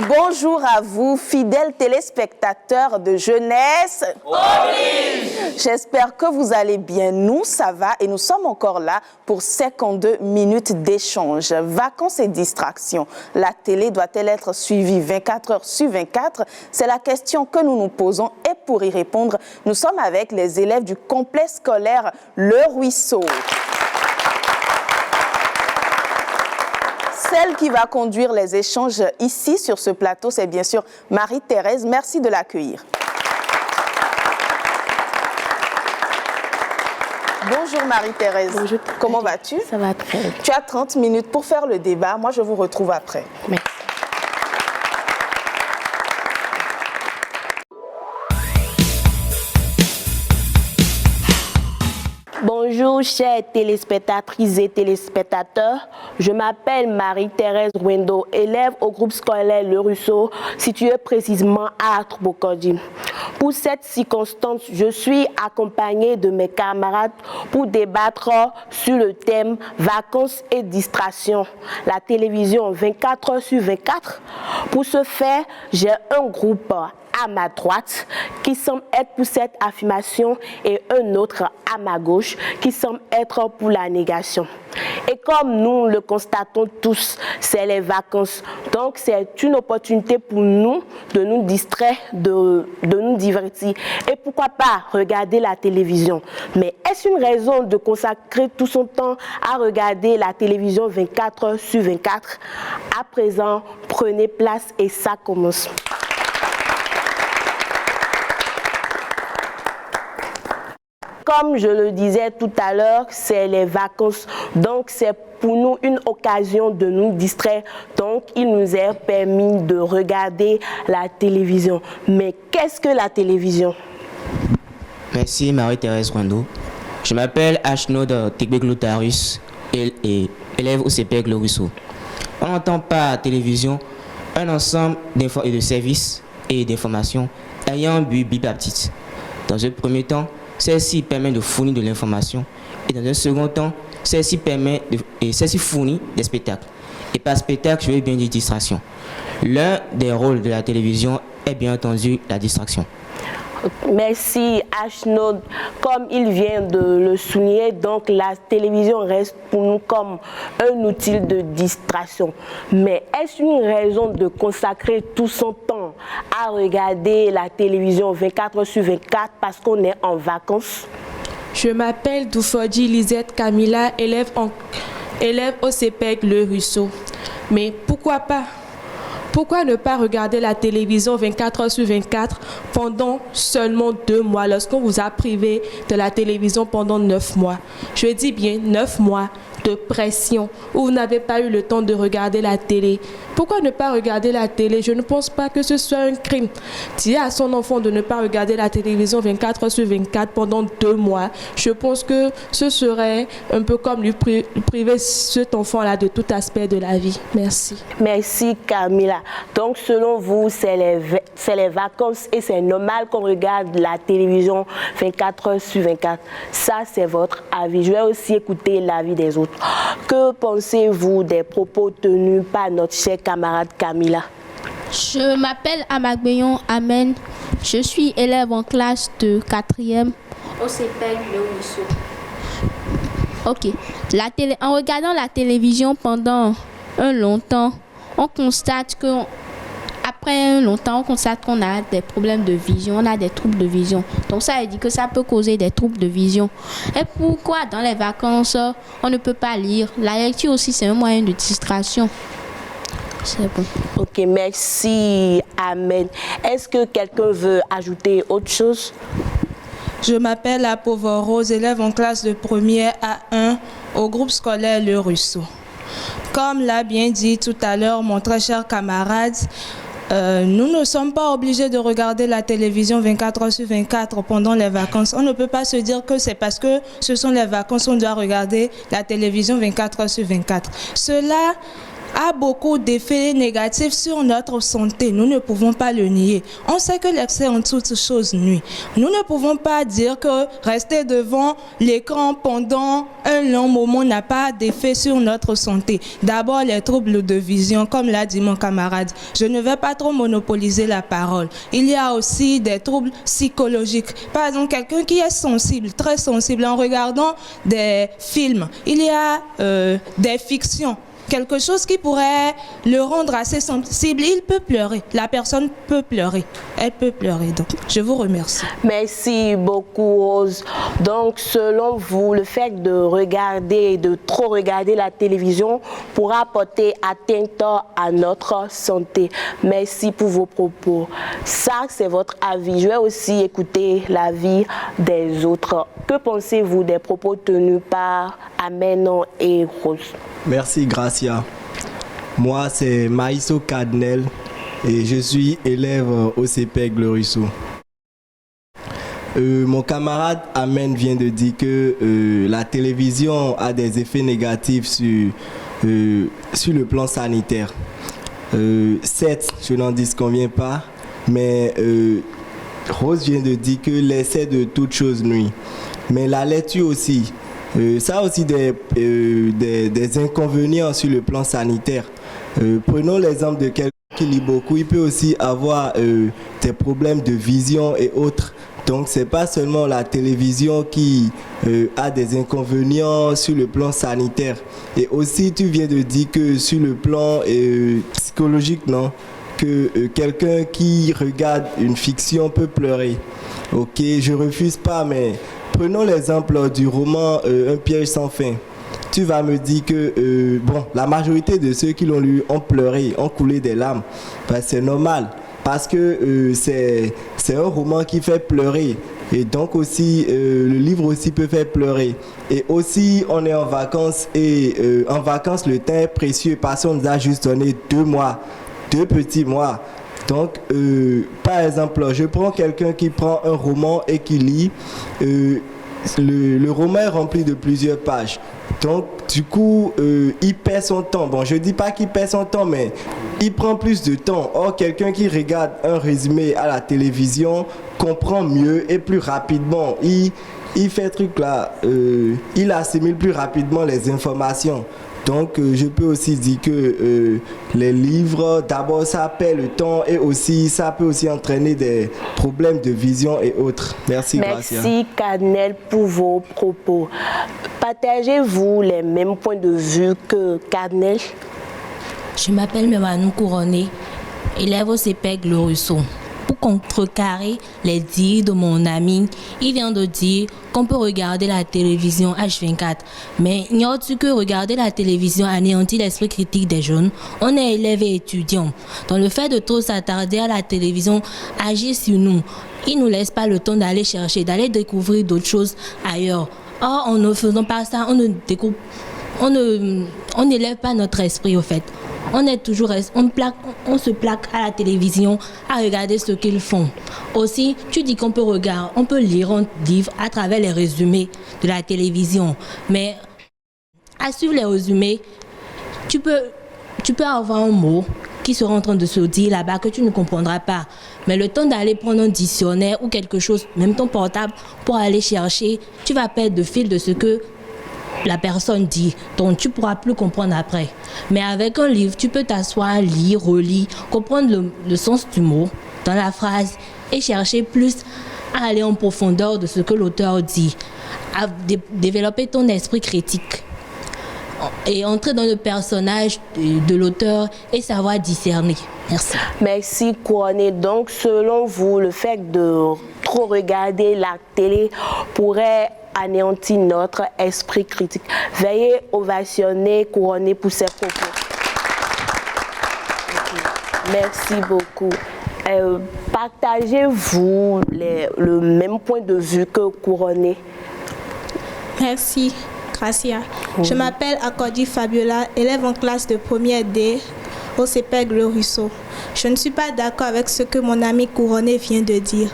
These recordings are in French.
Bonjour à vous, fidèles téléspectateurs de Jeunesse Oblige. J'espère que vous allez bien. Nous, ça va et nous sommes encore là pour 52 minutes d'échange. Vacances et distractions. La télé doit-elle être suivie 24 heures sur 24? C'est la question que nous nous posons et pour y répondre, nous sommes avec les élèves du complexe scolaire Le Ruisseau. Celle qui va conduire les échanges ici sur ce plateau, c'est bien sûr Marie-Thérèse. Merci de l'accueillir. Bonjour Marie-Thérèse. Bonjour. Comment vas-tu? Ça va très bien. Tu as 30 minutes pour faire le débat. Moi, je vous retrouve après. Merci. Bonjour chères téléspectatrices et téléspectateurs, je m'appelle Marie-Thérèse Rwendo, élève au groupe scolaire Le Ruisseau, situé précisément à Artbokondi. Pour cette circonstance, je suis accompagnée de mes camarades pour débattre sur le thème vacances et distractions, la télévision 24 heures sur 24. Pour ce faire, j'ai un groupe à ma droite qui semble être pour cette affirmation et un autre à ma gauche qui semble être pour la négation. Et comme nous le constatons tous, c'est les vacances. Donc c'est une opportunité pour nous de nous distraire, de nous divertir. Et pourquoi pas regarder la télévision. Mais est-ce une raison de consacrer tout son temps à regarder la télévision 24 heures sur 24? À présent, prenez place et ça commence. Comme je le disais tout à l'heure, c'est les vacances. Donc, c'est pour nous une occasion de nous distraire. Donc, il nous est permis de regarder la télévision. Mais qu'est-ce que la télévision? Merci Marie-Thérèse Rwendo. Je m'appelle Ashnod Tigbegloutarus et élève au CPEG Le Ruisseau. On n'entend pas la télévision un ensemble de services et d'informations ayant un but bipartite. Dans un premier temps, celle-ci permet de fournir de l'information et dans un second temps, celle-ci fournit des spectacles. Et par spectacle, je veux bien dire distraction. L'un des rôles de la télévision est bien entendu la distraction. Merci Ashnod. Comme il vient de le souligner, donc la télévision reste pour nous comme un outil de distraction. Mais est-ce une raison de consacrer tout son temps à regarder la télévision 24 heures sur 24 parce qu'on est en vacances? Je m'appelle Doufodji Lisette Camilla, élève au CPEG Le Ruisseau. Mais pourquoi pas? Pourquoi ne pas regarder la télévision 24 heures sur 24 pendant seulement 2 mois lorsqu'on vous a privé de la télévision pendant 9 mois? Je dis bien 9 mois de pression où vous n'avez pas eu le temps de regarder la télé. Pourquoi ne pas regarder la télé? Je ne pense pas que ce soit un crime. Dire à son enfant de ne pas regarder la télévision 24 heures sur 24 pendant 2 mois, je pense que ce serait un peu comme lui priver cet enfant-là de tout aspect de la vie. Merci. Merci Camilla. Donc selon vous, c'est les vacances et c'est normal qu'on regarde la télévision 24 heures sur 24. Ça, c'est votre avis. Je vais aussi écouter l'avis des autres. Que pensez-vous des propos tenus par notre chère camarade Camilla? Je m'appelle Amagbeyon Amen. Je suis élève en classe de 4e au CPEG Le Ruisseau. Ok. En regardant la télévision pendant un long temps, on constate qu'on a des problèmes de vision, on a des troubles de vision. Donc ça veut dire que ça peut causer des troubles de vision. Et pourquoi dans les vacances, on ne peut pas lire? La lecture aussi, c'est un moyen de distraction. C'est bon. Ok, merci. Amen. Est-ce que quelqu'un veut ajouter autre chose? Je m'appelle la pauvre Rose, élève en classe de première A1 au groupe scolaire Le Ruisseau. Comme l'a bien dit tout à l'heure mon très cher camarade, nous ne sommes pas obligés de regarder la télévision 24 heures sur 24 pendant les vacances. On ne peut pas se dire que c'est parce que ce sont les vacances qu'on doit regarder la télévision 24 heures sur 24. Cela a beaucoup d'effets négatifs sur notre santé. Nous ne pouvons pas le nier. On sait que l'excès en toutes choses nuit. Nous ne pouvons pas dire que rester devant l'écran pendant un long moment n'a pas d'effet sur notre santé. D'abord, les troubles de vision, comme l'a dit mon camarade. Je ne vais pas trop monopoliser la parole. Il y a aussi des troubles psychologiques. Par exemple, quelqu'un qui est sensible, très sensible, en regardant des films, il y a des fictions, quelque chose qui pourrait le rendre assez sensible, il peut pleurer. La personne peut pleurer. Elle peut pleurer. Donc, je vous remercie. Merci beaucoup, Rose. Donc, selon vous, le fait de regarder, de trop regarder la télévision pourra porter atteinte à notre santé. Merci pour vos propos. Ça, c'est votre avis. Je vais aussi écouter l'avis des autres. Que pensez-vous des propos tenus par Amen et Rose? Merci Gracia. Moi c'est Maïso Cadnel et je suis élève au CPEG Le Ruisseau. Mon camarade Amen vient de dire que la télévision a des effets négatifs sur le plan sanitaire. Certes, je n'en disconviens pas, mais Rose vient de dire que l'excès de toute chose nuit. Mais la lecture aussi. Ça a aussi des inconvénients sur le plan sanitaire. Prenons l'exemple de quelqu'un qui lit beaucoup. Il peut aussi avoir des problèmes de vision et autres. Donc, ce n'est pas seulement la télévision qui a des inconvénients sur le plan sanitaire. Et aussi, tu viens de dire que sur le plan psychologique, non, que quelqu'un qui regarde une fiction peut pleurer. Ok, je refuse pas, mais prenons l'exemple du roman Un piège sans fin. Tu vas me dire que bon, la majorité de ceux qui l'ont lu ont pleuré, ont coulé des larmes. Ben, c'est normal, parce que c'est un roman qui fait pleurer. Et donc aussi, le livre aussi peut faire pleurer. Et aussi, on est en vacances, et en vacances, le temps est précieux, parce qu'on nous a juste donné 2 mois, 2 petits mois. Donc, par exemple, je prends quelqu'un qui prend un roman et qui lit. Le roman est rempli de plusieurs pages. Donc, du coup, il perd son temps. Bon, je ne dis pas qu'il perd son temps, mais il prend plus de temps. Or, quelqu'un qui regarde un résumé à la télévision comprend mieux et plus rapidement. Il fait truc là, il assimile plus rapidement les informations. Donc, je peux aussi dire que les livres, d'abord, ça perd le temps et aussi, ça peut aussi entraîner des problèmes de vision et autres. Merci, Gracia. Merci, Cadnel, pour vos propos. Partagez-vous les mêmes points de vue que Cadnel? Je m'appelle Mémanou Couronné, élève au CPEG Le Ruisseau. Pour contrecarrer les dires de mon ami, il vient de dire qu'on peut regarder la télévision H24. Mais ignores-tu que regarder la télévision anéantit l'esprit critique des jeunes? On est élèves et étudiants. Donc le fait de trop s'attarder à la télévision agit sur nous. Il ne nous laisse pas le temps d'aller chercher, d'aller découvrir d'autres choses ailleurs. Or, en ne faisant pas ça, on n'élève pas notre esprit au fait. On se plaque à la télévision à regarder ce qu'ils font. Aussi, tu dis qu'on peut lire un livre à travers les résumés de la télévision. Mais à suivre les résumés, tu peux avoir un mot qui sera en train de se dire là-bas que tu ne comprendras pas. Mais le temps d'aller prendre un dictionnaire ou quelque chose, même ton portable, pour aller chercher, tu vas perdre le fil de ce que la personne dit, donc tu ne pourras plus comprendre après. Mais avec un livre, tu peux t'asseoir, lire, relire, comprendre le sens du mot dans la phrase et chercher plus à aller en profondeur de ce que l'auteur dit, à développer ton esprit critique et entrer dans le personnage de l'auteur et savoir discerner. Merci. Merci, Kouane. Donc, selon vous, le fait de trop regarder la télé pourrait anéantir notre esprit critique. Veuillez ovationner Couronné pour ses propos. Merci beaucoup. Partagez-vous le même point de vue que Couronné? Merci, Gracia. Je m'appelle Akodi Fabiola, élève en classe de première D au CPEG Le Ruisseau. Je ne suis pas d'accord avec ce que mon ami Couronné vient de dire.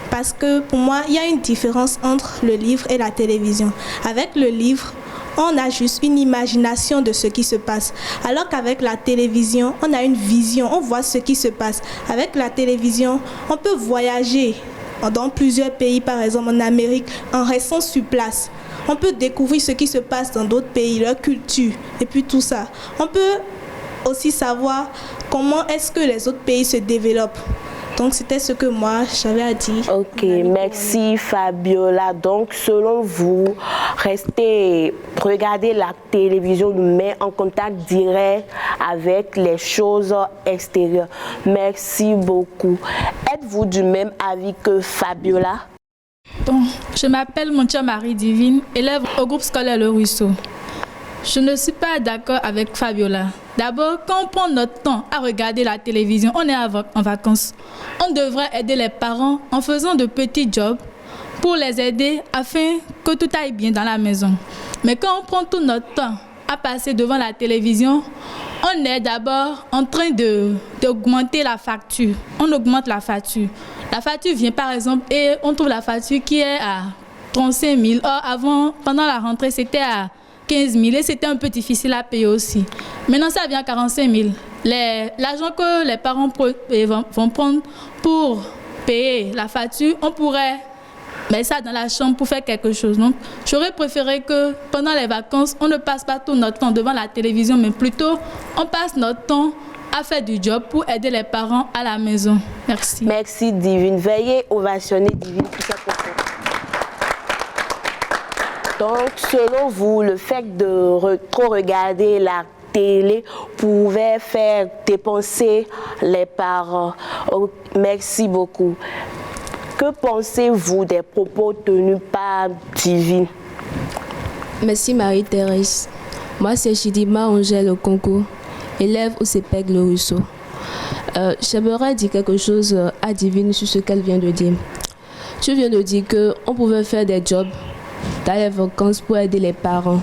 Parce que pour moi, il y a une différence entre le livre et la télévision. Avec le livre, on a juste une imagination de ce qui se passe. Alors qu'avec la télévision, on a une vision, on voit ce qui se passe. Avec la télévision, on peut voyager dans plusieurs pays, par exemple en Amérique, en restant sur place. On peut découvrir ce qui se passe dans d'autres pays, leur culture, et puis tout ça. On peut aussi savoir comment est-ce que les autres pays se développent. Donc, c'était ce que moi, j'avais à dire. Ok, merci Fabiola. Donc, selon vous, regardez la télévision nous met en contact direct avec les choses extérieures. Merci beaucoup. Êtes-vous du même avis que Fabiola? Bon, je m'appelle Montia Marie-Divine, élève au groupe scolaire Le Ruisseau. Je ne suis pas d'accord avec Fabiola. D'abord, quand on prend notre temps à regarder la télévision, on est en vacances. On devrait aider les parents en faisant de petits jobs pour les aider afin que tout aille bien dans la maison. Mais quand on prend tout notre temps à passer devant la télévision, on est d'abord en train d'augmenter la facture. On augmente la facture. La facture vient par exemple et on trouve la facture qui est à 35 000. Or, avant, pendant la rentrée, c'était à 15 000 et c'était un peu difficile à payer aussi. Maintenant, ça vient à 45 000. L'argent que les parents vont prendre pour payer la facture, on pourrait mettre ça dans la chambre pour faire quelque chose. Donc, j'aurais préféré que pendant les vacances, on ne passe pas tout notre temps devant la télévision, mais plutôt, on passe notre temps à faire du job pour aider les parents à la maison. Merci. Merci Divine. Veuillez ovationner Divine pour cette propos. Donc, selon vous, le fait de trop regarder la télé pouvait faire dépenser les parents. Oh, merci beaucoup. Que pensez-vous des propos tenus par Divine? Merci Marie-Thérèse. Moi, c'est Chidima Angèle Concours, élève au CEPEG Le Ruisseau. J'aimerais dire quelque chose à Divine sur ce qu'elle vient de dire. Tu viens de dire qu'on pouvait faire des jobs dans les vacances pour aider les parents.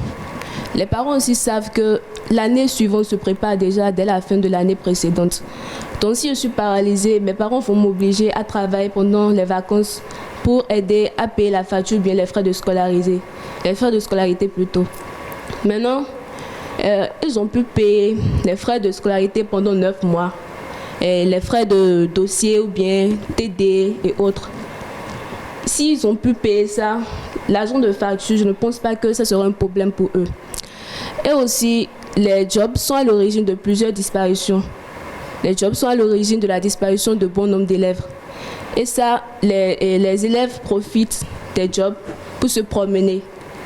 Les parents aussi savent que l'année suivante se prépare déjà dès la fin de l'année précédente. Donc si je suis paralysée, mes parents vont m'obliger à travailler pendant les vacances pour aider à payer la facture, bien les frais de scolarité plutôt. Maintenant, ils ont pu payer les frais de scolarité pendant 9 mois. Et les frais de dossier ou bien TD et autres. S'ils ont pu payer ça, l'argent de facture, je ne pense pas que ça sera un problème pour eux. Et aussi, les jobs sont à l'origine de plusieurs disparitions. Les jobs sont à l'origine de la disparition de bon nombre d'élèves. Et ça, les élèves profitent des jobs pour se promener.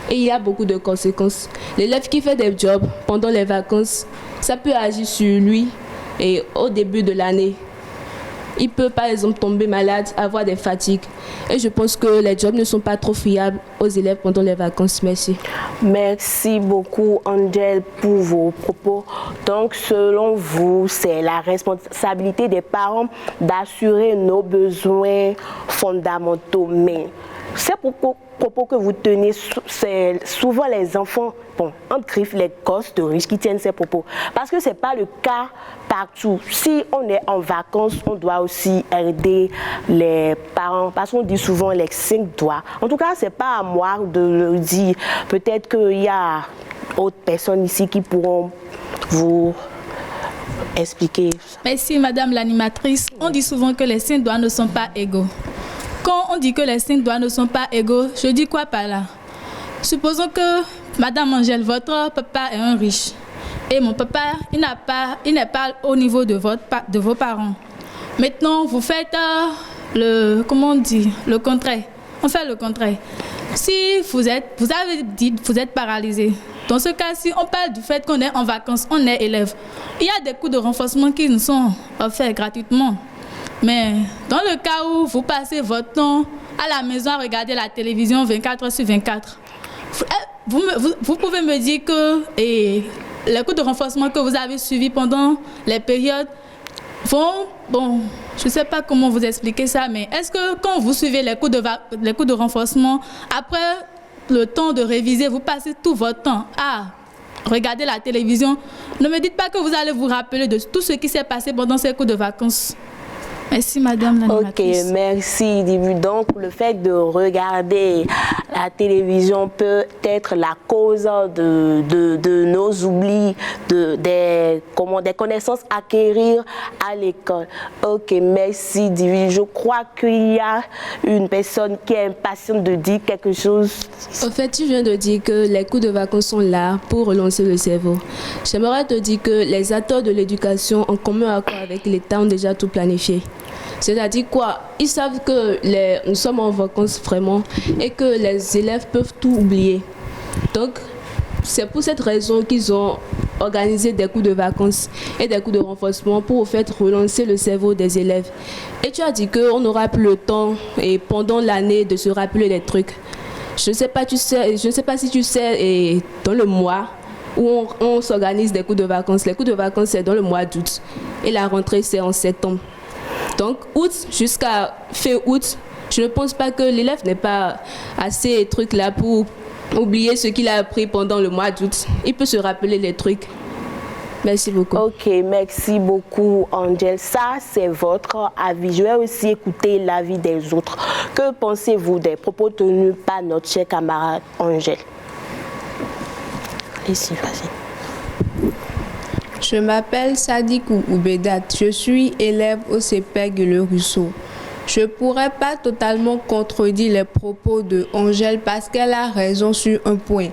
Et il y a beaucoup de conséquences. L'élève qui fait des jobs pendant les vacances, ça peut agir sur lui et au début de l'année. Il peut par exemple tomber malade, avoir des fatigues. Et je pense que les jobs ne sont pas trop fiables aux élèves pendant les vacances. Merci. Merci beaucoup Angèle pour vos propos. Donc selon vous, c'est la responsabilité des parents d'assurer nos besoins fondamentaux. Mais ces propos que vous tenez, c'est souvent les enfants, bon, en griffe, les gosses de riches qui tiennent ces propos. Parce que ce n'est pas le cas partout. Si on est en vacances, on doit aussi aider les parents. Parce qu'on dit souvent les 5 doigts. En tout cas, ce n'est pas à moi de le dire. Peut-être qu'il y a d'autres personnes ici qui pourront vous expliquer. Merci Madame l'animatrice. On dit souvent que les 5 doigts ne sont pas égaux. Quand on dit que les 5 doigts ne sont pas égaux, je dis quoi par là? Supposons que Madame Angèle, votre papa est un riche. Et mon papa, il n'est pas au niveau de vos parents. Maintenant, vous faites le contraire. On fait le contraire. Si vous avez dit que vous êtes paralysé, dans ce cas-ci, on parle du fait qu'on est en vacances, on est élève. Il y a des cours de renforcement qui nous sont offerts gratuitement. Mais dans le cas où vous passez votre temps à la maison à regarder la télévision 24 heures sur 24, vous pouvez me dire que les cours de renforcement que vous avez suivis pendant les périodes vont... Bon, je ne sais pas comment vous expliquer ça, mais est-ce que quand vous suivez les cours de renforcement, après le temps de réviser, vous passez tout votre temps à regarder la télévision? Ne me dites pas que vous allez vous rappeler de tout ce qui s'est passé pendant ces cours de vacances. Merci Madame l'animatrice. Ok, merci Divu. Donc le fait de regarder la télévision peut être la cause de nos oublis, des connaissances à acquérir à l'école. Ok, merci Divine. Je crois qu'il y a une personne qui est impatiente de dire quelque chose. En fait, tu viens de dire que les cours de vacances sont là pour relancer le cerveau. J'aimerais te dire que les acteurs de l'éducation, en commun accord avec l'État, ont déjà tout planifié. C'est-à-dire quoi? Ils savent que nous sommes en vacances vraiment et que les élèves peuvent tout oublier. Donc, c'est pour cette raison qu'ils ont organisé des cours de vacances et des cours de renforcement pour au fait relancer le cerveau des élèves. Et tu as dit qu'on n'aura plus le temps et pendant l'année de se rappeler des trucs. Je ne sais pas si tu sais, et dans le mois où on s'organise des cours de vacances, les cours de vacances c'est dans le mois d'août et la rentrée c'est en septembre. Donc août jusqu'à fin août, je ne pense pas que l'élève n'ait pas assez de trucs là pour oublier ce qu'il a appris pendant le mois d'août. Il peut se rappeler les trucs. Merci beaucoup. Ok, merci beaucoup Angel. Ça, c'est votre avis. Je vais aussi écouter l'avis des autres. Que pensez-vous des propos tenus par notre cher camarade Angel? Ici, vas-y. Je m'appelle Sadikou Oubedat. Je suis élève au CPEG Le Ruisseau. Je ne pourrais pas totalement contredire les propos de Angèle parce qu'elle a raison sur un point.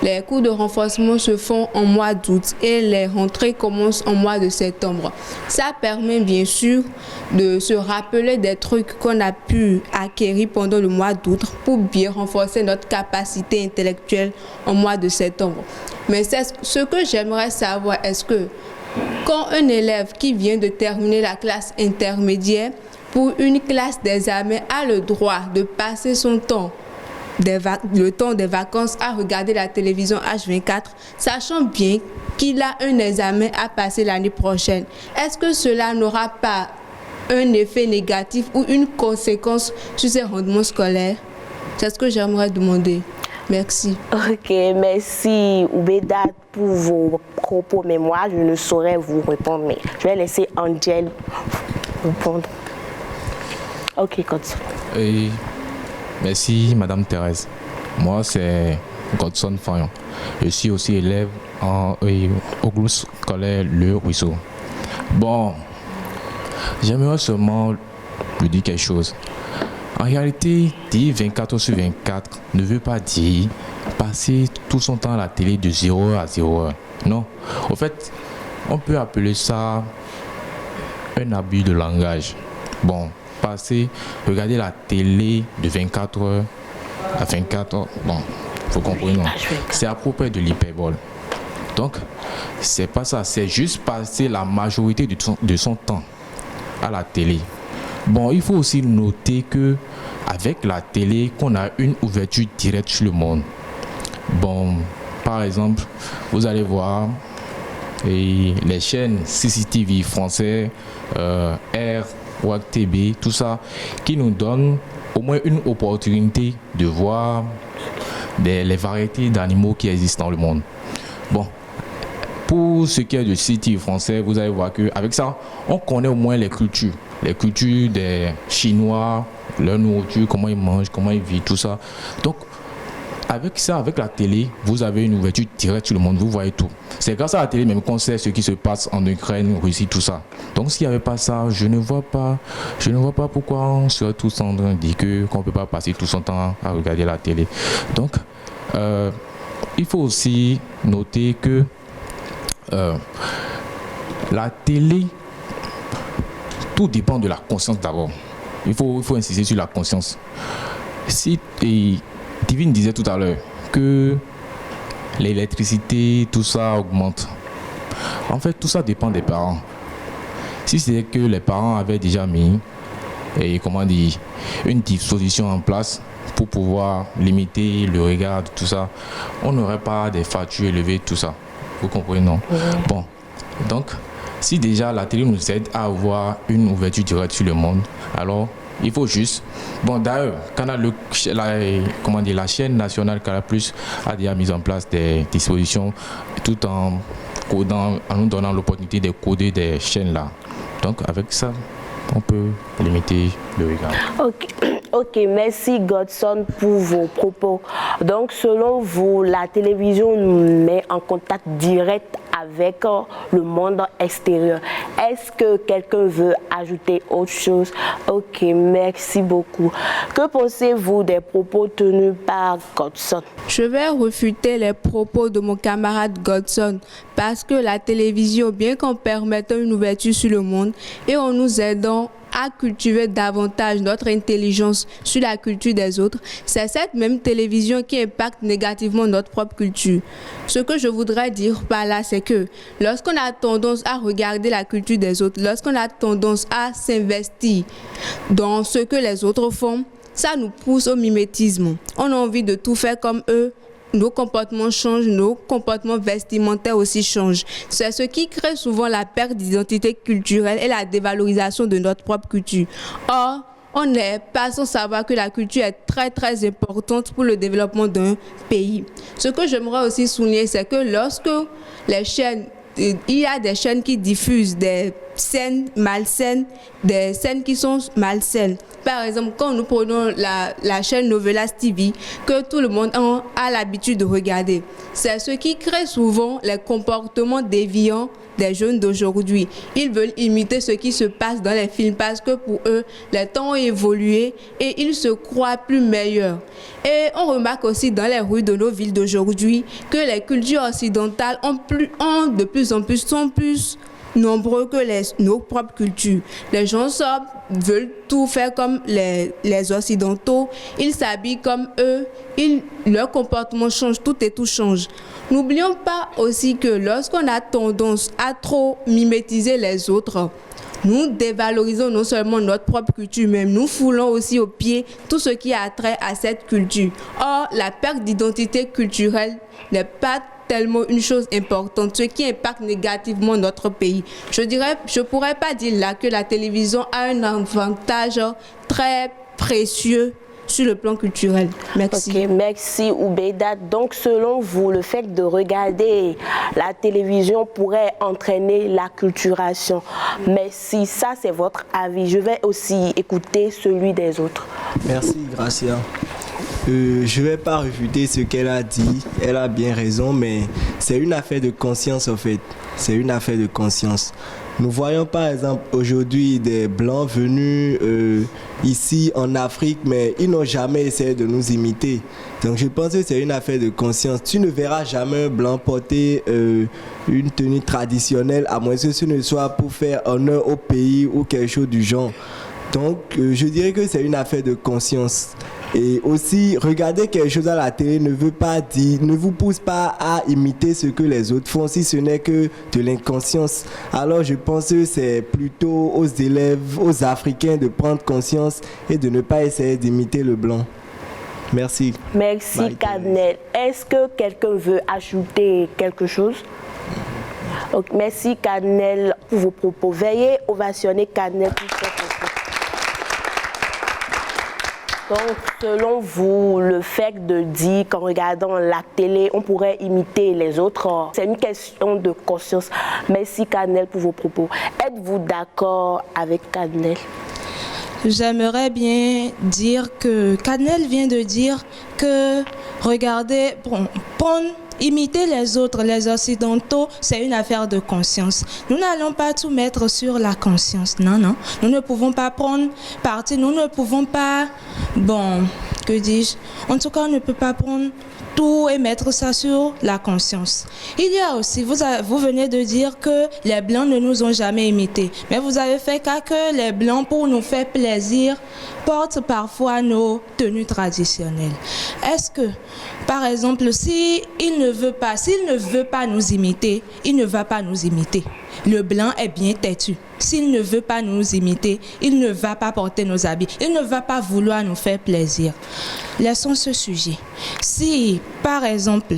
Les cours de renforcement se font en mois d'août et les rentrées commencent en mois de septembre. Ça permet bien sûr de se rappeler des trucs qu'on a pu acquérir pendant le mois d'août pour bien renforcer notre capacité intellectuelle en mois de septembre. Mais c'est ce que j'aimerais savoir, est-ce que quand un élève qui vient de terminer la classe intermédiaire pour une classe d'examen a le droit de passer son temps, le temps des vacances à regarder la télévision H24, sachant bien qu'il a un examen à passer l'année prochaine. Est-ce que cela n'aura pas un effet négatif ou une conséquence sur ses rendements scolaires? C'est ce que j'aimerais demander. Merci. Ok, merci Oubedat pour vos propos, mais moi je ne saurais vous répondre, mais je vais laisser Angel répondre. Ok, continue. Merci Madame Thérèse. Moi c'est Godson Fayon. Je suis aussi élève au groupe scolaire Le Ruisseau. Bon, j'aimerais seulement lui dire quelque chose. En réalité, dire 24 heures sur 24 ne veut pas dire passer tout son temps à la télé de 0 heure à 0 heure. Non. En fait, on peut appeler ça un abus de langage. Bon, regarder la télé de 24 heures à 24 heures, bon, faut comprendre, non. C'est à propos de l'hyperbole. Donc, c'est pas ça, c'est juste passer la majorité de son temps à la télé. Bon, il faut aussi noter que avec la télé, qu'on a une ouverture directe sur le monde. Bon, par exemple, vous allez voir les chaînes CCTV français, R, WAC TV, tout ça, qui nous donnent au moins une opportunité de voir les variétés d'animaux qui existent dans le monde. Bon, pour ce qui est de CCTV français, vous allez voir qu'avec ça, on connaît au moins les cultures des Chinois, leur nourriture, comment ils mangent, comment ils vivent, tout ça. Donc, avec ça, avec la télé, vous avez une ouverture directe sur le monde, vous voyez tout. C'est grâce à la télé même qu'on sait ce qui se passe en Ukraine, Russie, tout ça. Donc s'il n'y avait pas ça, je ne vois pas pourquoi on serait tous en train de dire qu'on ne peut pas passer tout son temps à regarder la télé. Donc, il faut aussi noter que la télé, tout dépend de la conscience d'abord. Il faut insister sur la conscience. Divine disait tout à l'heure que l'électricité, tout ça augmente. En fait, tout ça dépend des parents. Si c'est que les parents avaient déjà mis une disposition en place pour pouvoir limiter le regard, tout ça, on n'aurait pas des factures élevées, tout ça. Vous comprenez, non? Bon, donc, si déjà la télé nous aide à avoir une ouverture directe sur le monde, alors il faut juste... Bon, d'ailleurs, la chaîne nationale Canal+ a déjà mis en place des dispositions tout en nous donnant l'opportunité de coder des chaînes là. Donc, avec ça, on peut limiter le regard. Ok, merci Godson pour vos propos. Donc, selon vous, la télévision nous met en contact direct avec le monde extérieur. Est-ce que quelqu'un veut ajouter autre chose? Ok, merci beaucoup. Que pensez-vous des propos tenus par Godson? Je vais refuter les propos de mon camarade Godson parce que la télévision, bien qu'en permettant une ouverture sur le monde et en nous aidant à cultiver davantage notre intelligence sur la culture des autres, c'est cette même télévision qui impacte négativement notre propre culture. Ce que je voudrais dire par là, c'est que lorsqu'on a tendance à regarder la culture des autres, lorsqu'on a tendance à s'investir dans ce que les autres font, ça nous pousse au mimétisme. On a envie de tout faire comme eux. Nos comportements changent, nos comportements vestimentaires aussi changent. C'est ce qui crée souvent la perte d'identité culturelle et la dévalorisation de notre propre culture. Or, on n'est pas sans savoir que la culture est très très importante pour le développement d'un pays. Ce que j'aimerais aussi souligner, c'est que lorsque il y a des chaînes qui diffusent des scènes malsaines, des scènes qui sont malsaines. Par exemple, quand nous prenons la chaîne Novelas TV, que tout le monde a l'habitude de regarder, c'est ce qui crée souvent les comportements déviants des jeunes d'aujourd'hui. Ils veulent imiter ce qui se passe dans les films parce que pour eux, les temps ont évolué et ils se croient plus meilleurs. Et on remarque aussi dans les rues de nos villes d'aujourd'hui que les cultures occidentales de plus en plus sont plus nombreux que nos propres cultures. Les gens sortent, veulent tout faire comme les Occidentaux, ils s'habillent comme eux, leur comportement change, tout et tout change. N'oublions pas aussi que lorsqu'on a tendance à trop mimétiser les autres, nous dévalorisons non seulement notre propre culture, mais nous foulons aussi au pied tout ce qui a trait à cette culture. Or, la perte d'identité culturelle n'est pas tellement une chose importante, ce qui impacte négativement notre pays. Je pourrais pas dire là que la télévision a un avantage très précieux sur le plan culturel. Merci. Ok, merci Oubeda. Donc, selon vous, le fait de regarder la télévision pourrait entraîner l'acculturation. Mais si ça, c'est votre avis, je vais aussi écouter celui des autres. Merci, Gracia. Je ne vais pas refuter ce qu'elle a dit. Elle a bien raison, mais c'est une affaire de conscience en fait. C'est une affaire de conscience. Nous voyons par exemple aujourd'hui des Blancs venus ici en Afrique, mais ils n'ont jamais essayé de nous imiter. Donc je pense que c'est une affaire de conscience. Tu ne verras jamais un Blanc porter une tenue traditionnelle, à moins que ce ne soit pour faire honneur au pays ou quelque chose du genre. Donc je dirais que c'est une affaire de conscience. Et aussi, regarder quelque chose à la télé ne vous pousse pas à imiter ce que les autres font, si ce n'est que de l'inconscience. Alors je pense que c'est plutôt aux élèves, aux Africains de prendre conscience et de ne pas essayer d'imiter le blanc. Merci. Merci Kadnel. Est-ce que quelqu'un veut ajouter quelque chose? Donc, merci Kadnel pour vos propos. Veuillez ovationner Kadnel pour ses propos. Donc, selon vous, le fait de dire qu'en regardant la télé, on pourrait imiter les autres, c'est une question de conscience. Merci Kadnel pour vos propos. Êtes-vous d'accord avec Kadnel? J'aimerais bien dire que Kadnel vient de dire que regarder, imiter les autres, les Occidentaux, c'est une affaire de conscience. Nous n'allons pas tout mettre sur la conscience. Non, non. Nous ne pouvons pas prendre parti. Nous ne pouvons pas... que dis-je? En tout cas, on ne peut pas prendre tout et mettre ça sur la conscience. Il y a aussi, vous venez de dire que les Blancs ne nous ont jamais imités. Mais vous avez fait cas que les Blancs, pour nous faire plaisir, portent parfois nos tenues traditionnelles. Est-ce que, par exemple, s'il ne veut pas nous imiter, il ne va pas nous imiter. Le Blanc est bien têtu. S'il ne veut pas nous imiter, il ne va pas porter nos habits. Il ne va pas vouloir nous faire plaisir. Laissons ce sujet. Si, par exemple,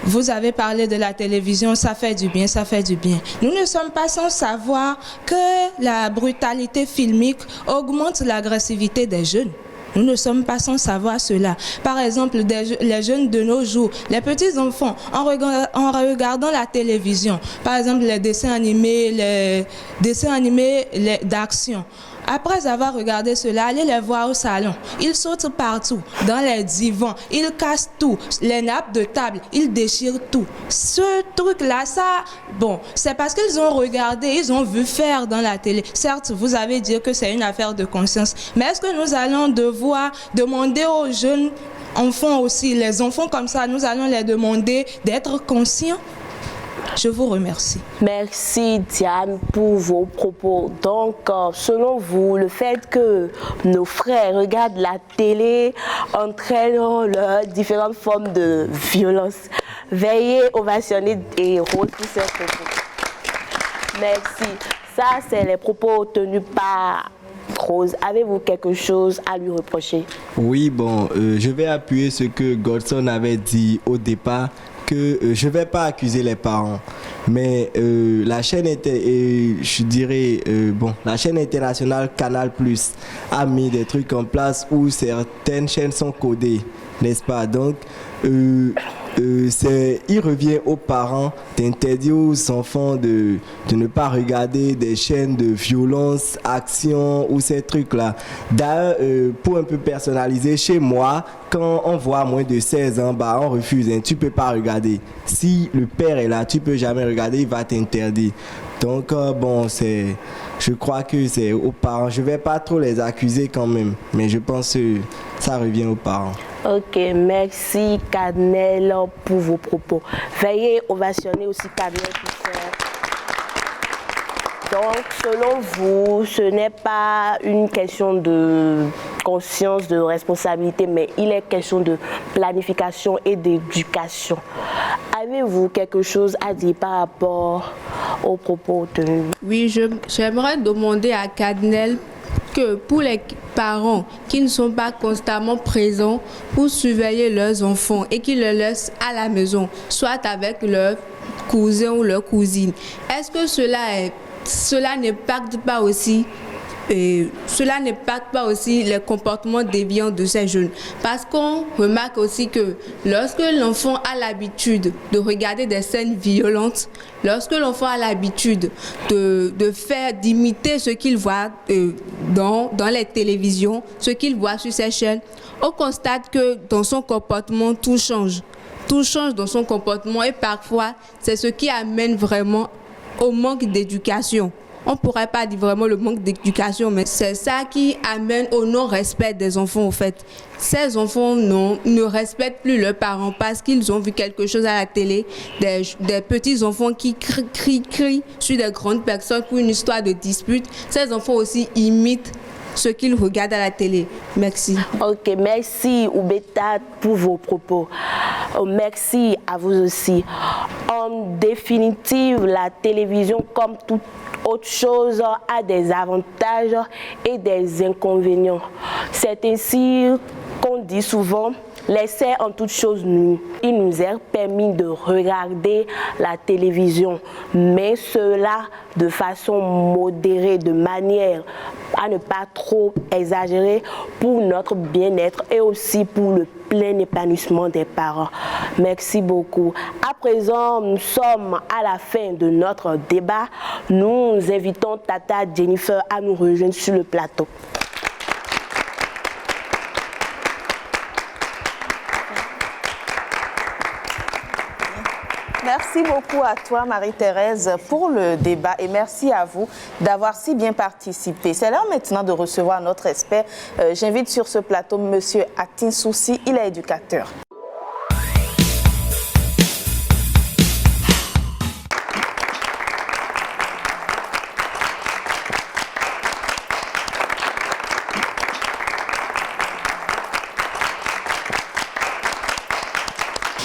vous avez parlé de la télévision, ça fait du bien, ça fait du bien. Nous ne sommes pas sans savoir que la brutalité filmique augmente l'agressivité des jeunes. Nous ne sommes pas sans savoir cela. Par exemple, les jeunes de nos jours, les petits enfants, en regardant la télévision, par exemple les dessins animés d'action, Après avoir regardé cela, allez les voir au salon. Ils sautent partout, dans les divans, ils cassent tout, les nappes de table, ils déchirent tout. Ce truc-là, ça, bon, c'est parce qu'ils ont regardé, ils ont vu faire dans la télé. Certes, vous allez dire que c'est une affaire de conscience, mais est-ce que nous allons devoir demander aux jeunes enfants aussi, les enfants comme ça, nous allons les demander d'être conscients? Je vous remercie. Merci Diane pour vos propos. Donc, selon vous, le fait que nos frères regardent la télé entraîne leurs différentes formes de violence. Veuillez ovationner et repousser ces propos. Merci. Ça, c'est les propos tenus par Rose. Avez-vous quelque chose à lui reprocher? Oui, bon, je vais appuyer ce que Godson avait dit au départ, que je ne vais pas accuser les parents, mais la chaîne la chaîne internationale Canal+ a mis des trucs en place où certaines chaînes sont codées, n'est-ce pas? Donc, il revient aux parents d'interdire aux enfants de ne pas regarder des chaînes de violence, action ou ces trucs-là. D'ailleurs, pour un peu personnaliser, chez moi, quand on voit moins de 16 ans, bah, on refuse. Hein, tu ne peux pas regarder. Si le père est là, tu ne peux jamais regarder, il va t'interdire. Donc, je crois que c'est aux parents. Je ne vais pas trop les accuser quand même, mais je pense que ça revient aux parents. Ok, merci Cadnel pour vos propos. Veuillez ovationner aussi Cadnel pour faire. Donc, selon vous, ce n'est pas une question de conscience, de responsabilité, mais il est question de planification et d'éducation. Avez-vous quelque chose à dire par rapport aux propos tenus? Oui, j'aimerais demander à Cadnel que pour les parents qui ne sont pas constamment présents pour surveiller leurs enfants et qui les laissent à la maison, soit avec leurs cousins ou leurs cousines, est-ce que cela n'impacte pas aussi les comportements déviants de ces jeunes? Parce qu'on remarque aussi que lorsque l'enfant a l'habitude de regarder des scènes violentes, lorsque l'enfant a l'habitude d'imiter ce qu'il voit dans les télévisions, ce qu'il voit sur ces chaînes, on constate que dans son comportement, tout change. Tout change dans son comportement et parfois, c'est ce qui amène vraiment au manque d'éducation. On ne pourrait pas dire vraiment le manque d'éducation, mais c'est ça qui amène au non-respect des enfants, au fait. Ces enfants ne respectent plus leurs parents parce qu'ils ont vu quelque chose à la télé, des petits enfants qui crient sur des grandes personnes pour une histoire de dispute. Ces enfants aussi imitent ce qu'ils regardent à la télé. Merci. Ok, merci Oubeta pour vos propos. Merci à vous aussi. En définitive, la télévision, comme toute autre chose, a des avantages et des inconvénients. C'est ainsi qu'on dit souvent, l'essai en toute chose nuit. Il nous est permis de regarder la télévision, mais cela de façon modérée, de manière à ne pas trop exagérer pour notre bien-être et aussi pour le plein épanouissement des parents. Merci beaucoup. À présent, nous sommes à la fin de notre débat. Nous invitons Tata Jennifer à nous rejoindre sur le plateau. Merci beaucoup à toi, Marie-Thérèse, pour le débat et merci à vous d'avoir si bien participé. C'est l'heure maintenant de recevoir notre expert. J'invite sur ce plateau M. Atin Soussi, il est éducateur.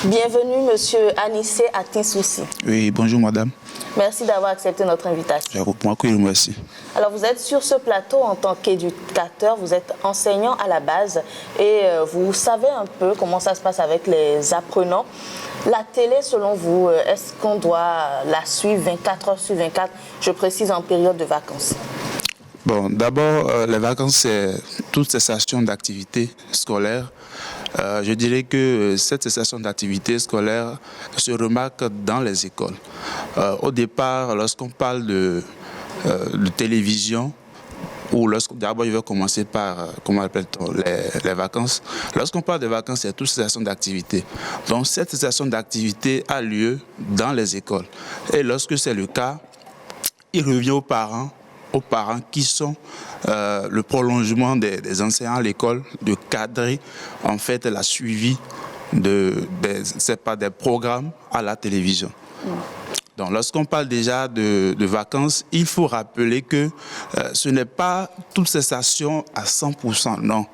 Bienvenue, Monsieur Anissé Atin Soussi. Oui, bonjour madame. Merci d'avoir accepté notre invitation. Je vous remercie. Alors, vous êtes sur ce plateau en tant qu'éducateur, vous êtes enseignant à la base et vous savez un peu comment ça se passe avec les apprenants. La télé, selon vous, est-ce qu'on doit la suivre 24 heures sur 24, je précise en période de vacances? Bon, d'abord, les vacances, c'est toute cessation d'activité scolaire. Je dirais que cette cessation d'activité scolaire se remarque dans les écoles. Au départ, lorsqu'on parle de télévision, ou d'abord je vais commencer par, comment appelle-t-on, les vacances. Lorsqu'on parle de vacances, c'est toute cessation d'activité. Donc cette cessation d'activité a lieu dans les écoles. Et lorsque c'est le cas, il revient aux parents qui sont le prolongement des enseignants à l'école, de cadrer en fait la suivi des programmes à la télévision. Donc, lorsqu'on parle déjà de vacances, il faut rappeler que ce n'est pas toute cessation à 100%, non.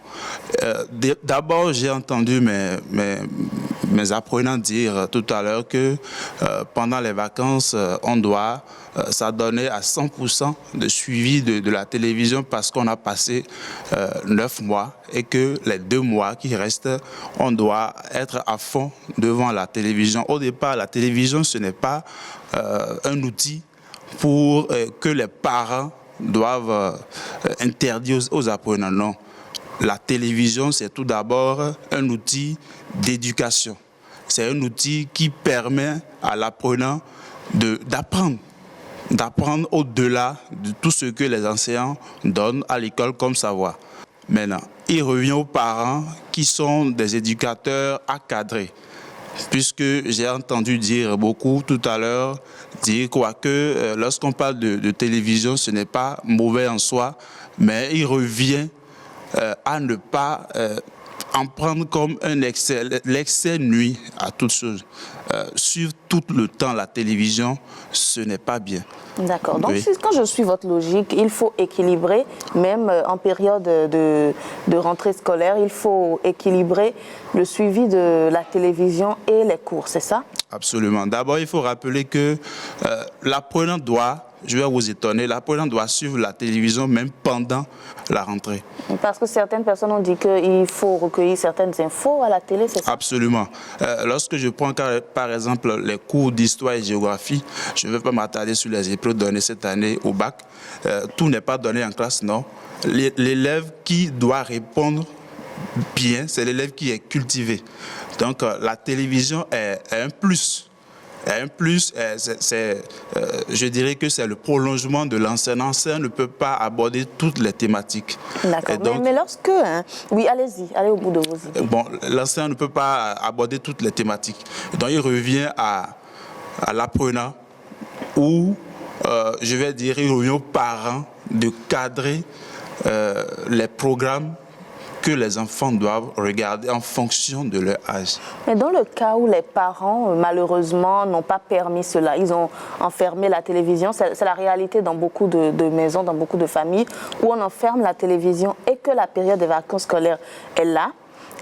D'abord, j'ai entendu mes apprenants dire tout à l'heure que pendant les vacances, on doit s'adonner à 100% de suivi de la télévision parce qu'on a passé 9 mois et que les 2 mois qui restent, on doit être à fond devant la télévision. Au départ, la télévision, ce n'est pas un outil pour que les parents doivent interdire aux apprenants. Non. La télévision, c'est tout d'abord un outil d'éducation. C'est un outil qui permet à l'apprenant d'apprendre au-delà de tout ce que les enseignants donnent à l'école comme savoir. Maintenant, il revient aux parents qui sont des éducateurs à cadrer. Puisque j'ai entendu dire beaucoup tout à l'heure, dire que lorsqu'on parle de télévision, ce n'est pas mauvais en soi, mais il revient à ne pas en prendre comme un excès. L'excès nuit à toute chose. Suivre tout le temps la télévision, ce n'est pas bien. D'accord. Donc, Oui. quand je suis votre logique, il faut équilibrer, même en période de rentrée scolaire, il faut équilibrer le suivi de la télévision et les cours, c'est ça? Absolument. D'abord, il faut rappeler que l'apprenant doit, je vais vous étonner, l'apprenant doit suivre la télévision même pendant la rentrée. Parce que certaines personnes ont dit qu'il faut recueillir certaines infos à la télé, c'est ça? Absolument. Lorsque je prends par exemple les cours d'histoire et géographie, je ne vais pas m'attarder sur les épreuves données cette année au bac. Tout n'est pas donné en classe, non. L'élève qui doit répondre bien, c'est l'élève qui est cultivé. Donc la télévision est un plus. Un plus, je dirais que c'est le prolongement de l'enseignant. L'enseignant ne peut pas aborder toutes les thématiques. D'accord. Mais lorsque... Oui, allez-y, allez au bout de vos idées. Bon, l'enseignant ne peut pas aborder toutes les thématiques. Donc il revient à l'apprenant ou, je vais dire, il revient aux parents de cadrer les programmes que les enfants doivent regarder en fonction de leur âge. Mais dans le cas où les parents, malheureusement, n'ont pas permis cela, ils ont enfermé la télévision, c'est la réalité dans beaucoup de maisons, dans beaucoup de familles, où on enferme la télévision et que la période des vacances scolaires est là.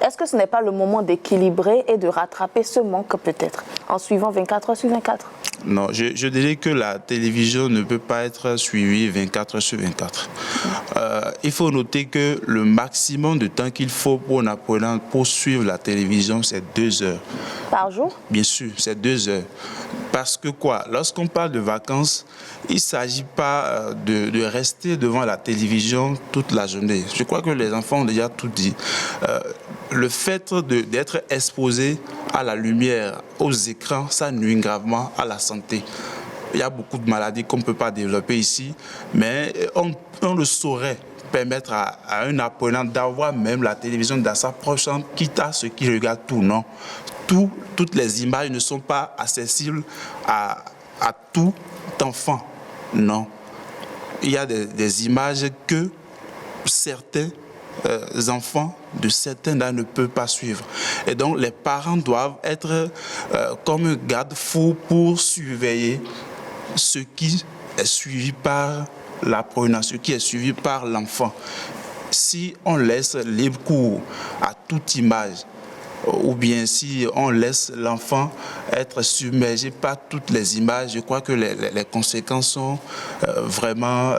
Est-ce que ce n'est pas le moment d'équilibrer et de rattraper ce manque peut-être, en suivant 24 heures sur 24 ? Non, je dirais que la télévision ne peut pas être suivie 24 heures sur 24. Il faut noter que le maximum de temps qu'il faut pour un apprenant pour suivre la télévision, c'est 2 heures. Par jour? Bien sûr, c'est 2 heures. Parce que quoi, lorsqu'on parle de vacances, il ne s'agit pas de rester devant la télévision toute la journée. Je crois que les enfants ont déjà tout dit. Le fait d'être exposé à la lumière, aux écrans, ça nuit gravement à la santé. Il y a beaucoup de maladies qu'on ne peut pas développer ici, mais on le saurait permettre à un apprenant d'avoir même la télévision dans sa proche chambre, quitte à ce qu'il regarde tout, non. Toutes les images ne sont pas accessibles à tout enfant, non. Il y a des images que certains enfants de certains âges ne peuvent pas suivre. Et donc les parents doivent être comme garde-fou pour surveiller ce qui est suivi par l'apprenant, ce qui est suivi par l'enfant. Si on laisse libre cours à toute image, ou bien si on laisse l'enfant être submergé par toutes les images, je crois que les conséquences sont vraiment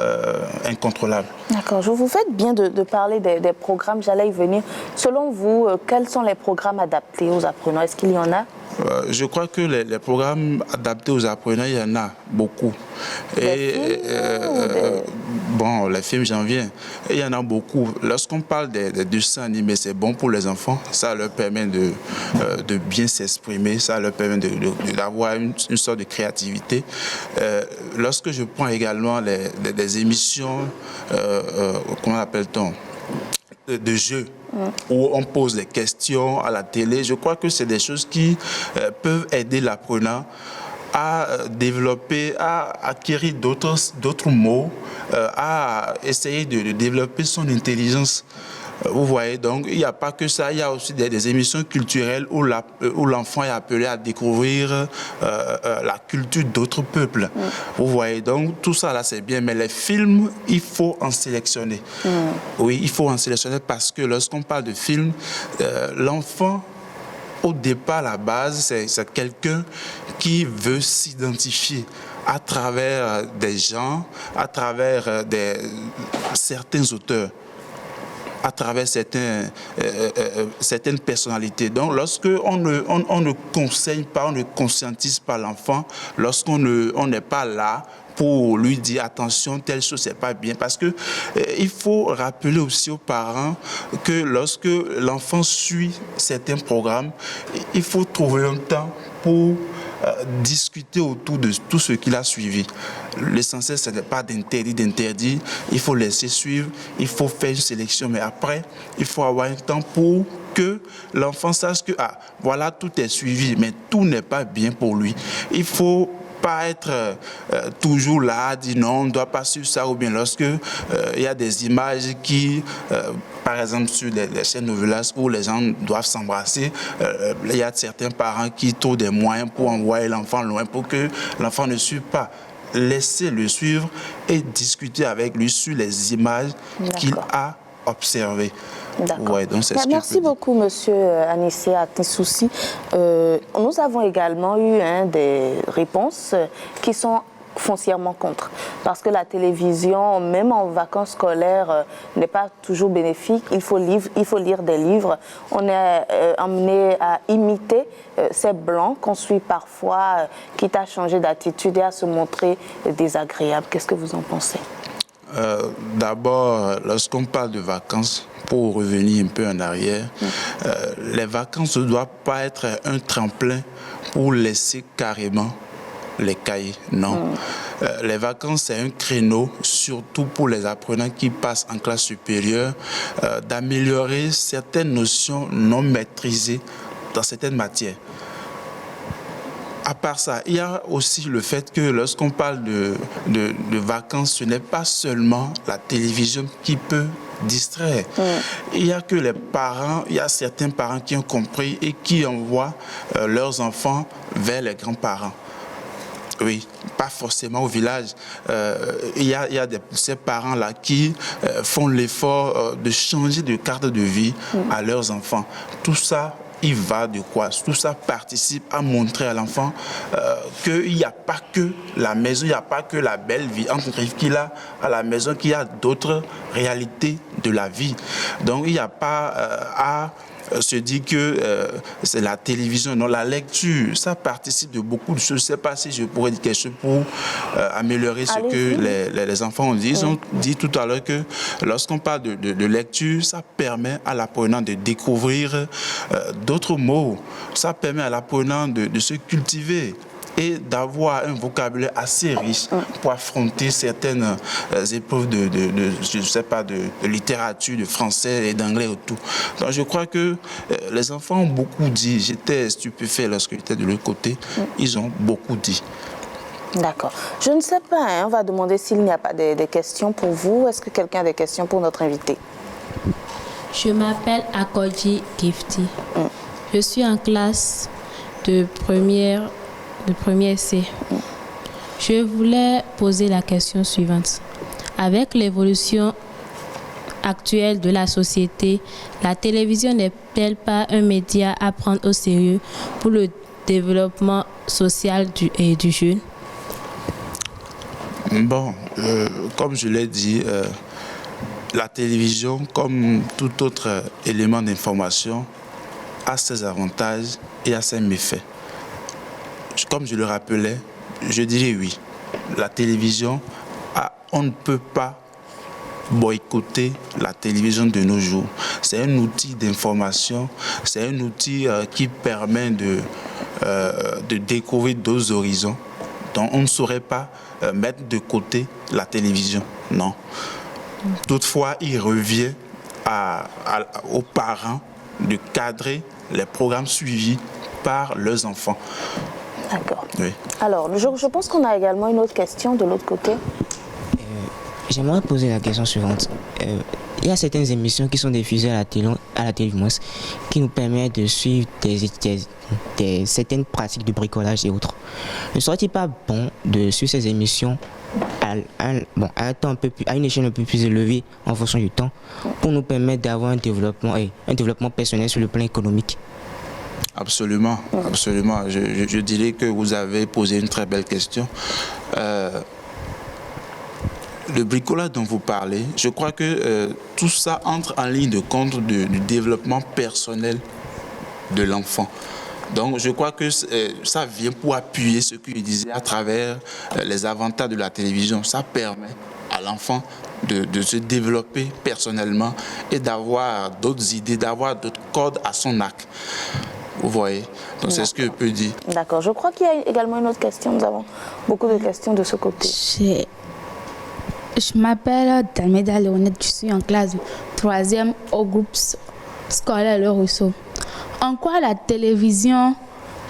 incontrôlables. D'accord, vous faites bien de parler des programmes, j'allais y venir. Selon vous, quels sont les programmes adaptés aux apprenants? Est-ce qu'il y en a? Je crois que les programmes adaptés aux apprenants, il y en a beaucoup. Et bon, les films, j'en viens. Il y en a beaucoup. Lorsqu'on parle des dessins animés, c'est bon pour les enfants. Ça leur permet de bien s'exprimer. Ça leur permet d'avoir une sorte de créativité. Lorsque je prends également les émissions, comment appelle-t-on, de jeux, où on pose des questions à la télé, je crois que c'est des choses qui peuvent aider l'apprenant à développer, à acquérir d'autres mots, à essayer de développer son intelligence. Vous voyez, donc il n'y a pas que ça, il y a aussi des émissions culturelles où l'enfant est appelé à découvrir la culture d'autres peuples. Vous voyez, donc tout ça là c'est bien, mais les films, il faut en sélectionner. Oui, il faut en sélectionner parce que lorsqu'on parle de films, l'enfant, au départ, à la base, c'est quelqu'un qui veut s'identifier à travers des gens, à travers certains auteurs, à travers certaines personnalités. Donc, lorsqu'on ne conseille pas, on ne conscientise pas l'enfant, lorsqu'on n'est pas là pour lui dire attention, telle chose c'est pas bien, parce que il faut rappeler aussi aux parents que lorsque l'enfant suit certains programmes, il faut trouver un temps pour discuter autour de tout ce qu'il a suivi. L'essentiel, ce n'est pas d'interdire, il faut laisser suivre, il faut faire une sélection, mais après, il faut avoir un temps pour que l'enfant sache que, voilà, tout est suivi, mais tout n'est pas bien pour lui. Il faut pas être toujours là, dire non, on ne doit pas suivre ça, ou bien lorsque il y a des images qui, par exemple sur les chaînes novelas où les gens doivent s'embrasser, il y a certains parents qui trouvent des moyens pour envoyer l'enfant loin, pour que l'enfant ne suive pas. Laissez-le suivre et discuter avec lui sur les images qu'il a observées. D'accord. Ouais, donc merci beaucoup, monsieur Anissé Atissouci. Nous avons également eu des réponses qui sont foncièrement contre. Parce que la télévision, même en vacances scolaires, n'est pas toujours bénéfique. Il faut lire des livres. On est amené à imiter ces blancs qu'on suit parfois, quitte à changer d'attitude et à se montrer désagréable. Qu'est-ce que vous en pensez? D'abord, lorsqu'on parle de vacances, pour revenir un peu en arrière, les vacances ne doivent pas être un tremplin pour laisser carrément les cahiers. Non. Les vacances, c'est un créneau, surtout pour les apprenants qui passent en classe supérieure, d'améliorer certaines notions non maîtrisées dans certaines matières. À part ça, il y a aussi le fait que lorsqu'on parle de vacances, ce n'est pas seulement la télévision qui peut distraire. Il y a que les parents, il y a certains parents qui ont compris et qui envoient leurs enfants vers les grands-parents. Oui, pas forcément au village. Il y a ces parents-là qui font l'effort de changer de carte de vie à leurs enfants. Tout ça, il va de quoi? Tout ça participe à montrer à l'enfant qu'il n'y a pas que la maison, il n'y a pas que la belle vie entre griffes qu'il a à la maison, qu'il y a d'autres réalités de la vie. Donc il n'y a pas à se dire que c'est la télévision. Non, la lecture, ça participe de beaucoup de choses. Je ne sais pas si je pourrais dire quelque chose pour améliorer ce que les enfants ont dit. Ils ont dit tout à l'heure que lorsqu'on parle de lecture, ça permet à l'apprenant de découvrir d'autres mots. Ça permet à l'apprenant de se cultiver et d'avoir un vocabulaire assez riche pour affronter certaines épreuves je sais pas, de littérature, de français et d'anglais et tout. Donc je crois que les enfants ont beaucoup dit. J'étais stupéfait lorsque j'étais de l'autre côté. Ils ont beaucoup dit. D'accord. Je ne sais pas, on va demander s'il n'y a pas des questions pour vous. Est-ce que quelqu'un a des questions pour notre invité? Je m'appelle Akodji Gifty. Je suis en classe de première C. Je voulais poser la question suivante. Avec l'évolution actuelle de la société, la télévision n'est-elle pas un média à prendre au sérieux pour le développement social du jeune? Bon, comme je l'ai dit, la télévision, comme tout autre élément d'information, a ses avantages et a ses méfaits. comme je le rappelais, je dirais oui. La télévision, on ne peut pas boycotter la télévision de nos jours. C'est un outil d'information, c'est un outil qui permet de découvrir d'autres horizons. Donc on ne saurait pas mettre de côté la télévision, non. Toutefois, il revient aux parents de cadrer les programmes suivis par leurs enfants. D'accord. Oui. Alors, je pense qu'on a également une autre question de l'autre côté. J'aimerais poser la question suivante. Il y a certaines émissions qui sont diffusées à la télé, qui nous permettent de suivre certaines pratiques de bricolage et autres. Ne serait-il pas bon de suivre ces émissions à une échelle un peu plus élevée en fonction du temps pour nous permettre d'avoir un développement personnel sur le plan économique? Absolument, absolument. Je dirais que vous avez posé une très belle question. Le bricolage dont vous parlez, je crois que tout ça entre en ligne de compte du développement personnel de l'enfant. Donc je crois que ça vient pour appuyer ce que je disais à travers les avantages de la télévision. Ça permet à l'enfant de se développer personnellement et d'avoir d'autres idées, d'avoir d'autres cordes à son arc. Vous voyez? Donc c'est ce que je peux dire. D'accord. Je crois qu'il y a également une autre question. Nous avons beaucoup de questions de ce côté. Je m'appelle Dalmeda Léonette, je suis en classe 3e au groupe scolaire Le Rousseau. En quoi la télévision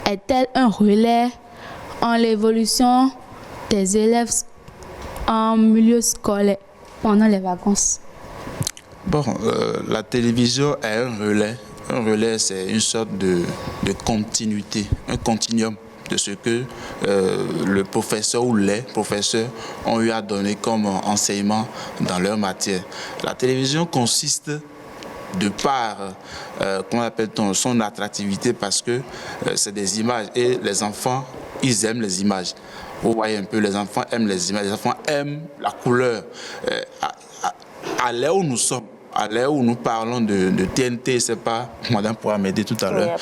est-elle un relais en l'évolution des élèves en milieu scolaire pendant les vacances? Bon, la télévision est un relais. Un relais, c'est une sorte de continuité, un continuum de ce que le professeur ou les professeurs ont eu à donner comme enseignement dans leur matière. La télévision consiste de par, comment appelle-t-on, son attractivité parce que c'est des images et les enfants, ils aiment les images. Vous voyez un peu, les enfants aiment les images, les enfants aiment la couleur. À l'heure où nous sommes, à l'heure où nous parlons de TNT, c'est pas, madame pourra m'aider tout à l'heure,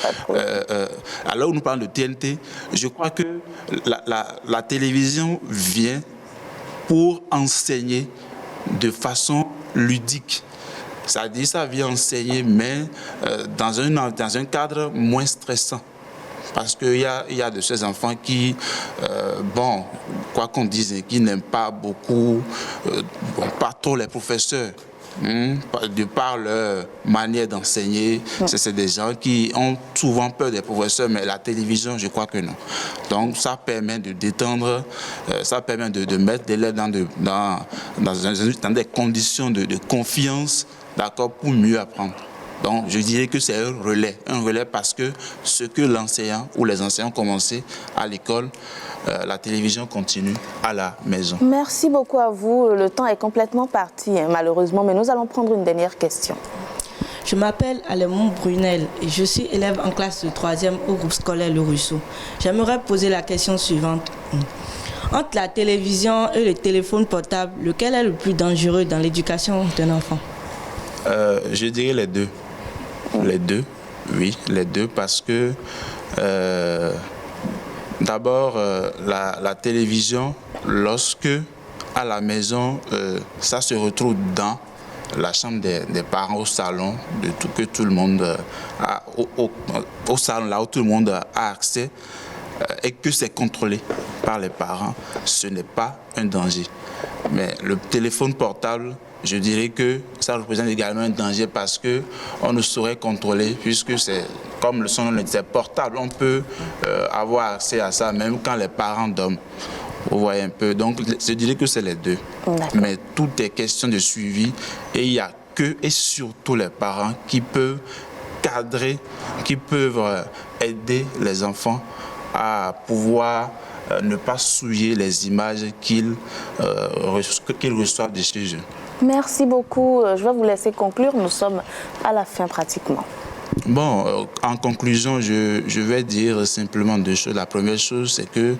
à l'heure où nous parlons de TNT, je crois que la télévision vient pour enseigner de façon ludique. C'est-à-dire ça vient enseigner, mais dans un cadre moins stressant. Parce qu'il y a de ces enfants qui, quoi qu'on dise, qui n'aiment pas beaucoup, pas trop les professeurs. De par leur manière d'enseigner, c'est des gens qui ont souvent peur des professeurs, mais la télévision, je crois que non. Donc ça permet de détendre, ça permet de mettre des élèves dans des conditions de confiance, d'accord, pour mieux apprendre. Donc je dirais que c'est un relais parce que ce que l'enseignant ou les enseignants ont commencé à l'école, la télévision continue à la maison. Merci beaucoup à vous. Le temps est complètement parti, malheureusement, mais nous allons prendre une dernière question. Je m'appelle Alémon Brunel et je suis élève en classe de 3e au groupe scolaire Le Rousseau. J'aimerais poser la question suivante. Entre la télévision et le téléphone portable, lequel est le plus dangereux dans l'éducation d'un enfant? Je dirais les deux. Les deux, oui, les deux, parce que d'abord, la télévision, lorsque à la maison, ça se retrouve dans la chambre des parents, au salon, que tout le monde a, au salon là où tout le monde a accès, et que c'est contrôlé par les parents, ce n'est pas un danger. Mais le téléphone portable, je dirais que ça représente également un danger parce qu'on ne saurait contrôler, puisque c'est, comme le son le disait, portable. On peut avoir accès à ça même quand les parents dorment. Vous voyez un peu. Donc, je dirais que c'est les deux. Mais tout est question de suivi et il n'y a que et surtout les parents qui peuvent cadrer, qui peuvent aider les enfants à pouvoir ne pas souiller les images qu'ils reçoivent de chez eux. Merci beaucoup. Je vais vous laisser conclure. Nous sommes à la fin pratiquement. Bon, en conclusion, je vais dire simplement deux choses. La première chose, c'est que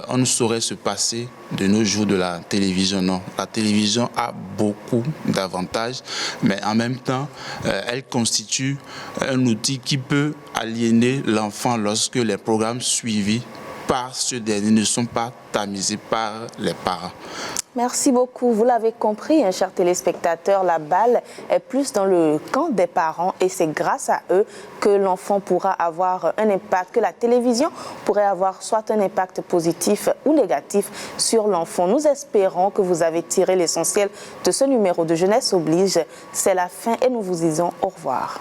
on ne saurait se passer de nos jours de la télévision. Non, la télévision a beaucoup d'avantages, mais en même temps, elle constitue un outil qui peut aliéner l'enfant lorsque les programmes suivis par ce dernier ne sont pas tamisés par les parents. Merci beaucoup. Vous l'avez compris, hein, chers téléspectateurs, la balle est plus dans le camp des parents et c'est grâce à eux que l'enfant pourra avoir un impact, que la télévision pourrait avoir soit un impact positif ou négatif sur l'enfant. Nous espérons que vous avez tiré l'essentiel de ce numéro de Jeunesse Oblige. C'est la fin et nous vous disons au revoir.